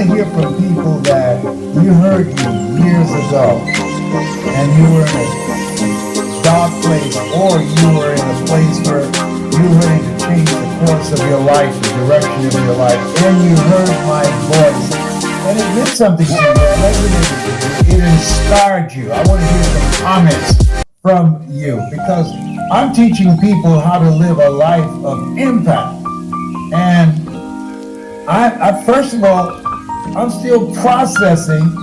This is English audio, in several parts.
to hear from people that you heard you years ago and you were in a dark place, or you were in a place where you were ready to change the course of your life, the direction of your life, and you heard my voice. And it did something to you, it resonated with you, it inspired you. I want to hear some comments from you because I'm teaching people how to live a life of impact. And I first of all, I'm still processing.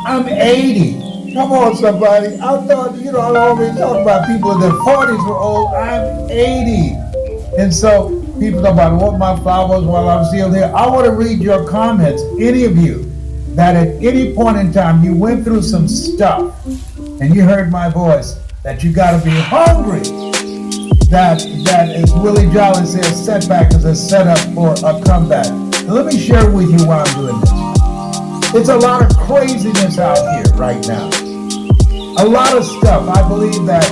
I'm 80. Come on, somebody. I thought, I always talk about people in their 40s were old. I'm 80. And so people talk about what my flowers while I'm still here. I want to read your comments, any of you, that at any point in time you went through some stuff and you heard my voice, that you got to be hungry. That as Willie Jolly says, setback is a setup for a comeback. Now, let me share with you why I'm doing this. It's a lot of craziness out here right now. A lot of stuff. I believe that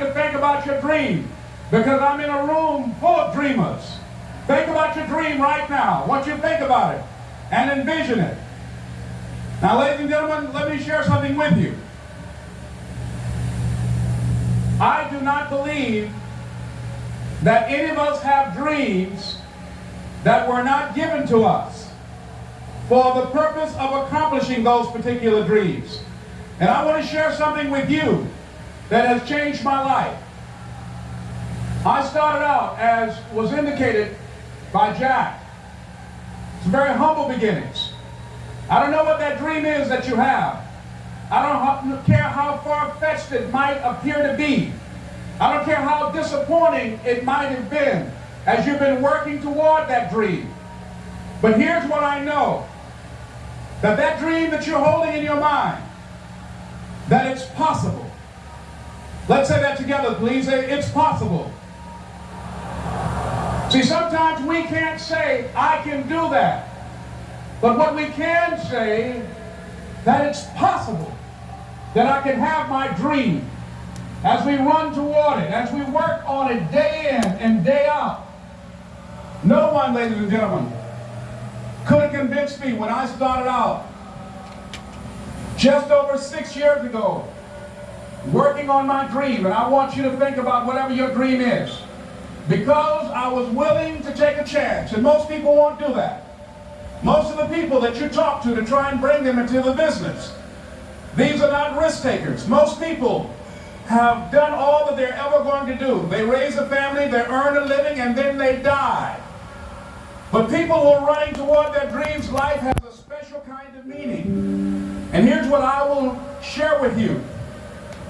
to think about your dream, because I'm in a room full of dreamers. Think about your dream right now. Once you think about it and envision it. Now, ladies and gentlemen, let me share something with you. I do not believe that any of us have dreams that were not given to us for the purpose of accomplishing those particular dreams. And I want to share something with you that has changed my life. I started out, as was indicated by Jack, some very humble beginnings. I don't know what that dream is that you have. I don't care how far-fetched it might appear to be. I don't care how disappointing it might have been as you've been working toward that dream. But here's what I know. That dream that you're holding in your mind, that it's possible. Let's say that together, please. Say, it's possible. See, sometimes we can't say, I can do that. But what we can say, that it's possible that I can have my dream as we run toward it, as we work on it day in and day out. No one, ladies and gentlemen, could have convinced me when I started out just over 6 years ago, working on my dream. And I want you to think about whatever your dream is, because I was willing to take a chance. And most people won't do that. Most of the people that you talk to try and bring them into the business, these are not risk takers. Most people have done all that they're ever going to do. They raise a family, they earn a living, and then they die. But people who are running toward their dreams, life has a special kind of meaning. And here's what I will share with you.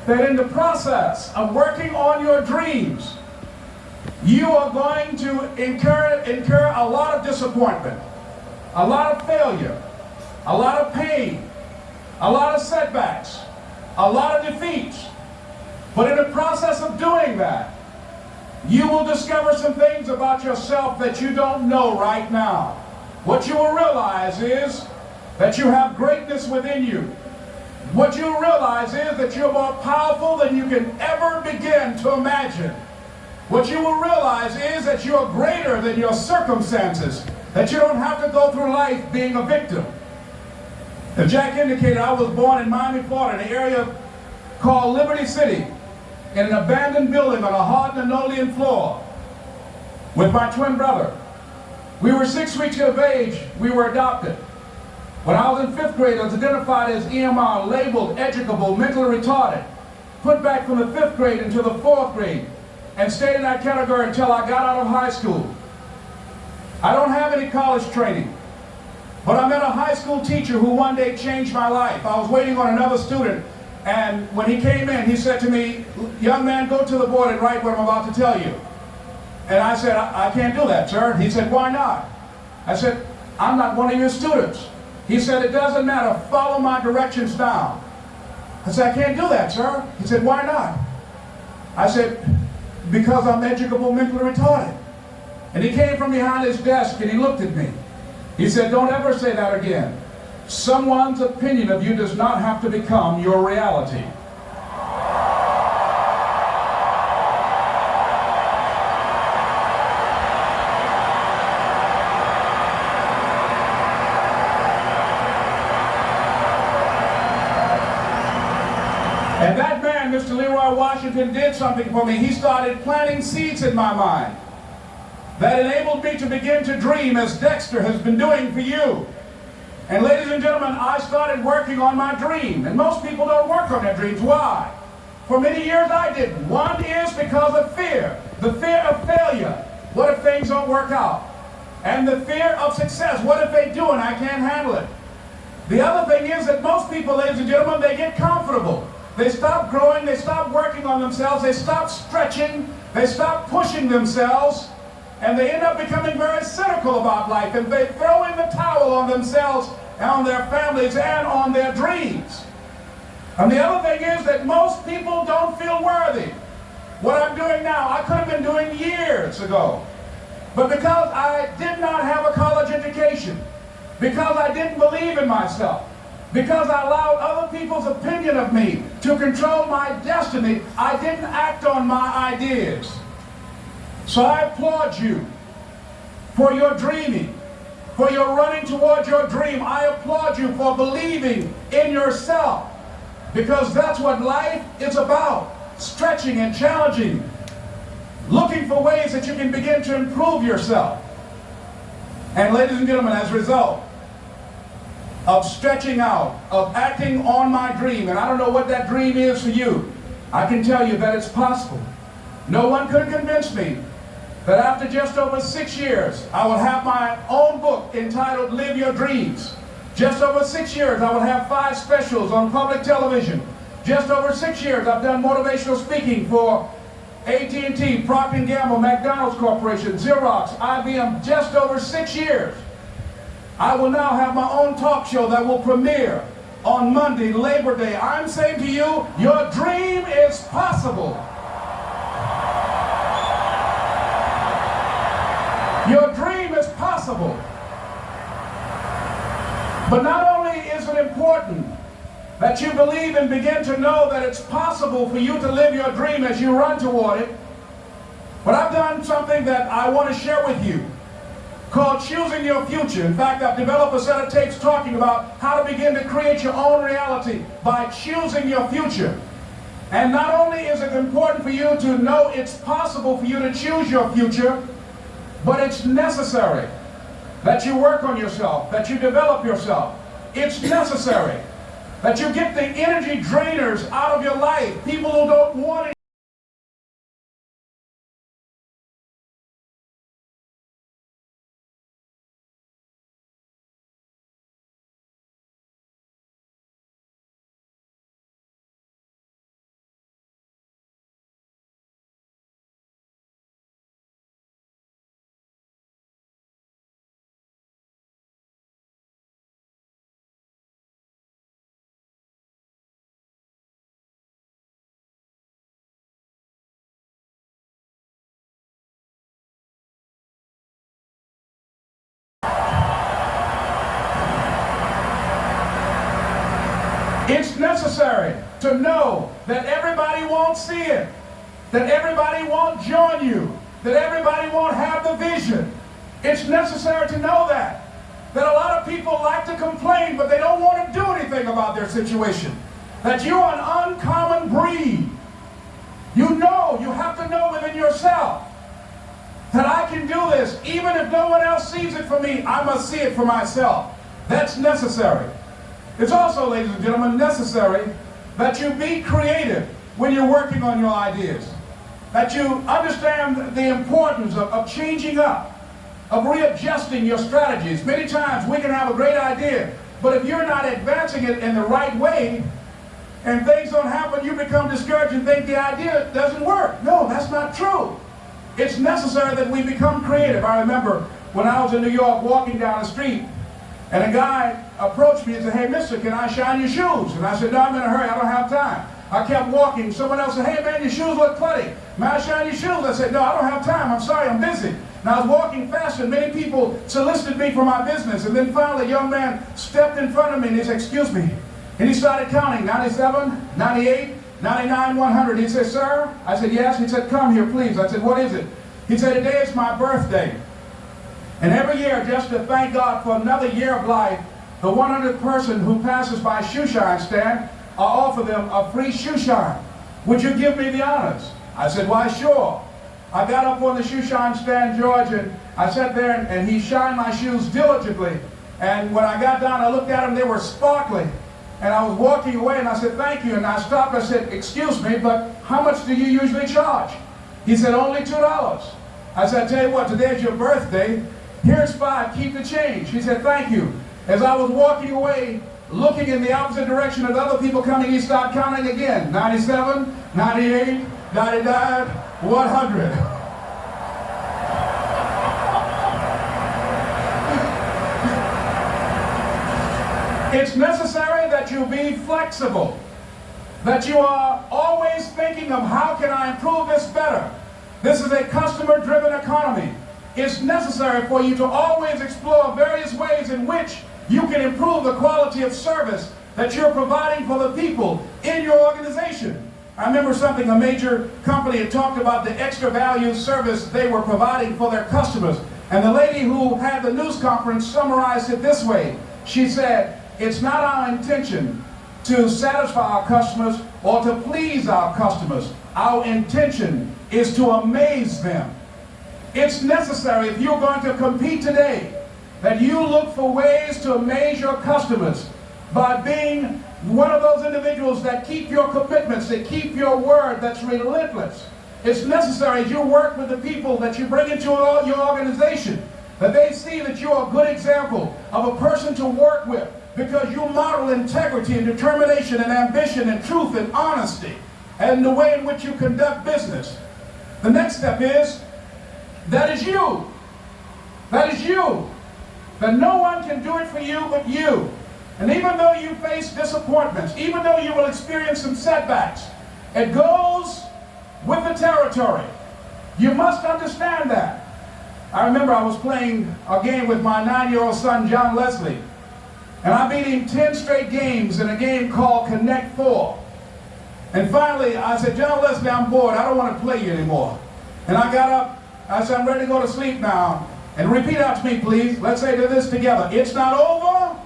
That in the process of working on your dreams, you are going to incur a lot of disappointment, a lot of failure, a lot of pain, a lot of setbacks, a lot of defeats. But in the process of doing that, you will discover some things about yourself that you don't know right now. What you will realize is that you have greatness within you. What you realize is that you're more powerful than you can ever begin to imagine. What you will realize is that you're greater than your circumstances, that you don't have to go through life being a victim. As Jack indicated, I was born in Miami, Florida, in an area called Liberty City, in an abandoned building on a hard linoleum floor with my twin brother. We were 6 weeks of age, we were adopted. When I was in 5th grade, I was identified as EMR, labeled educable, mentally retarded, put back from the 5th grade into the 4th grade, and stayed in that category until I got out of high school. I don't have any college training, but I met a high school teacher who one day changed my life. I was waiting on another student, and when he came in, he said to me, young man, go to the board and write what I'm about to tell you. And I said, I can't do that, sir. He said, why not? I said, I'm not one of your students. He said, it doesn't matter, follow my directions down. I said, I can't do that, sir. He said, why not? I said, because I'm educable, mentally retarded. And he came from behind his desk and he looked at me. He said, don't ever say that again. Someone's opinion of you does not have to become your reality. And that man, Mr. Leroy Washington, did something for me. He started planting seeds in my mind that enabled me to begin to dream, as Dexter has been doing for you. And ladies and gentlemen, I started working on my dream. And most people don't work on their dreams. Why? For many years I didn't. One is because of fear. The fear of failure. What if things don't work out? And the fear of success. What if they do and I can't handle it? The other thing is that most people, ladies and gentlemen, they get comfortable. They stop growing, they stop working on themselves, they stop stretching, they stop pushing themselves, and they end up becoming very cynical about life, and they throw in the towel on themselves and on their families and on their dreams. And the other thing is that most people don't feel worthy. What I'm doing now, I could have been doing years ago. But because I did not have a college education, because I didn't believe in myself, because I allowed other people's opinion of me to control my destiny, I didn't act on my ideas. So I applaud you for your dreaming, for your running toward your dream. I applaud you for believing in yourself, because that's what life is about, stretching and challenging, looking for ways that you can begin to improve yourself. And ladies and gentlemen, as a result of stretching out, of acting on my dream, and I don't know what that dream is for you, I can tell you that it's possible. No one could convince me that after just over 6 years, I will have my own book entitled Live Your Dreams. Just over 6 years, I will have 5 specials on public television. Just over 6 years, I've done motivational speaking for AT&T, Procter & Gamble, McDonald's Corporation, Xerox, IBM, just over 6 years. I will now have my own talk show that will premiere on Monday, Labor Day. I'm saying to you, your dream is possible. Your dream is possible. But not only is it important that you believe and begin to know that it's possible for you to live your dream as you run toward it, but I've done something that I want to share with you called Choosing Your Future. In fact, I've developed a set of tapes talking about how to begin to create your own reality by choosing your future. And not only is it important for you to know it's possible for you to choose your future, but it's necessary that you work on yourself, that you develop yourself. It's necessary that you get the energy drainers out of your life, people who don't want it. It's necessary to know that everybody won't see it, that everybody won't join you, that everybody won't have the vision. It's necessary to know that a lot of people like to complain, but they don't want to do anything about their situation. That you're an uncommon breed. You know, you have to know within yourself that I can do this. Even if no one else sees it for me, I must see it for myself. That's necessary. It's also, ladies and gentlemen, necessary that you be creative when you're working on your ideas. That you understand the importance of changing up, of readjusting your strategies. Many times we can have a great idea, but if you're not advancing it in the right way, and things don't happen, you become discouraged and think the idea doesn't work. No, that's not true. It's necessary that we become creative. I remember when I was in New York walking down the street, and a guy approached me and said, "Hey, mister, can I shine your shoes?" And I said, "No, I'm in a hurry, I don't have time." I kept walking. Someone else said, "Hey man, your shoes look funny. May I shine your shoes?" I said, "No, I don't have time, I'm sorry, I'm busy." And I was walking faster, and many people solicited me for my business. And then finally a young man stepped in front of me and he said, "Excuse me." And he started counting, 97, 98, 99, 100. He said, "Sir?" I said, "Yes." He said, "Come here, please." I said, "What is it?" He said, "Today is my birthday. And every year, just to thank God for another year of life, the 100th person who passes my shoe shine stand, I offer them a free shoe shine. Would you give me the honors?" I said, "Why, sure." I got up on the shoe shine stand, George, and I sat there and he shined my shoes diligently. And when I got down, I looked at them, they were sparkling. And I was walking away and I said, "Thank you." And I stopped, I said, "Excuse me, but how much do you usually charge?" He said, "Only $2. I said, "I tell you what, today's your birthday. Here's 5, keep the change." He said, "Thank you." As I was walking away, looking in the opposite direction of other people coming, he started counting again. 97, 98, 99, 100. It's necessary that you be flexible, that you are always thinking of how can I improve this better. This is a customer-driven economy. It's necessary for you to always explore various ways in which you can improve the quality of service that you're providing for the people in your organization. I remember something a major company had talked about, the extra value service they were providing for their customers. And the lady who had the news conference summarized it this way. She said, "It's not our intention to satisfy our customers or to please our customers. Our intention is to amaze them." It's necessary, if you're going to compete today, that you look for ways to amaze your customers by being one of those individuals that keep your commitments, that keep your word, that's relentless. It's necessary as you work with the people that you bring into your organization, that they see that you're a good example of a person to work with, because you model integrity and determination and ambition and truth and honesty and the way in which you conduct business. The next step is, that is you. That is you. That no one can do it for you but you. And even though you face disappointments, even though you will experience some setbacks, it goes with the territory. You must understand that. I remember I was playing a game with my 9-year-old son, John Leslie, and I beat him 10 straight games in a game called Connect 4. And finally, I said, "John Leslie, I'm bored. I don't want to play you anymore." And I got up. I said, "I'm ready to go to sleep now." And repeat out to me, please. Let's say this together. It's not over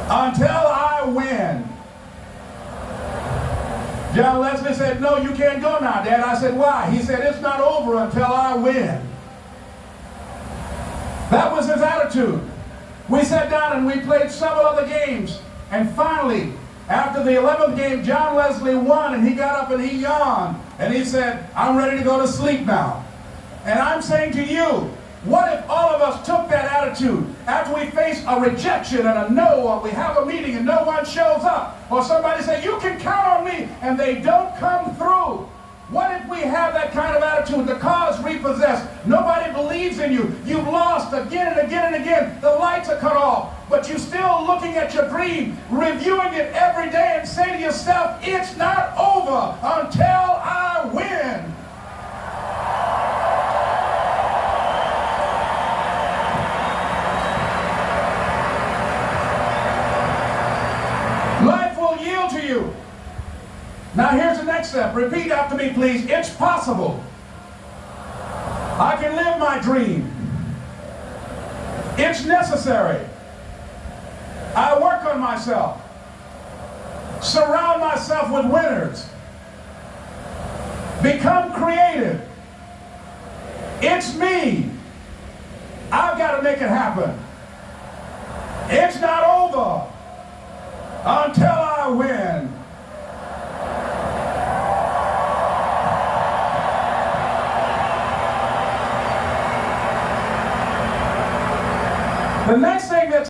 until I win. John Leslie said, "No, you can't go now, Dad." I said, "Why?" He said, "It's not over until I win." That was his attitude. We sat down and we played several other games. And finally, after the 11th game, John Leslie won, and he got up and he yawned. And he said, "I'm ready to go to sleep now." And I'm saying to you, what if all of us took that attitude after we face a rejection and a no, or we have a meeting and no one shows up, or somebody say, "You can count on me," and they don't come through? What if we have that kind of attitude? The car is repossessed. Nobody believes in you. You've lost again and again and again. The lights are cut off. But you're still looking at your dream, reviewing it every day, and say to yourself, "It's not over until I win." Life will yield to you. Now here's the next step. Repeat after me, please. It's possible. I can live my dream. It's necessary. I work on myself. Surround myself with winners. Become creative. It's me. I've got to make it happen. It's not over until I win. The next thing that's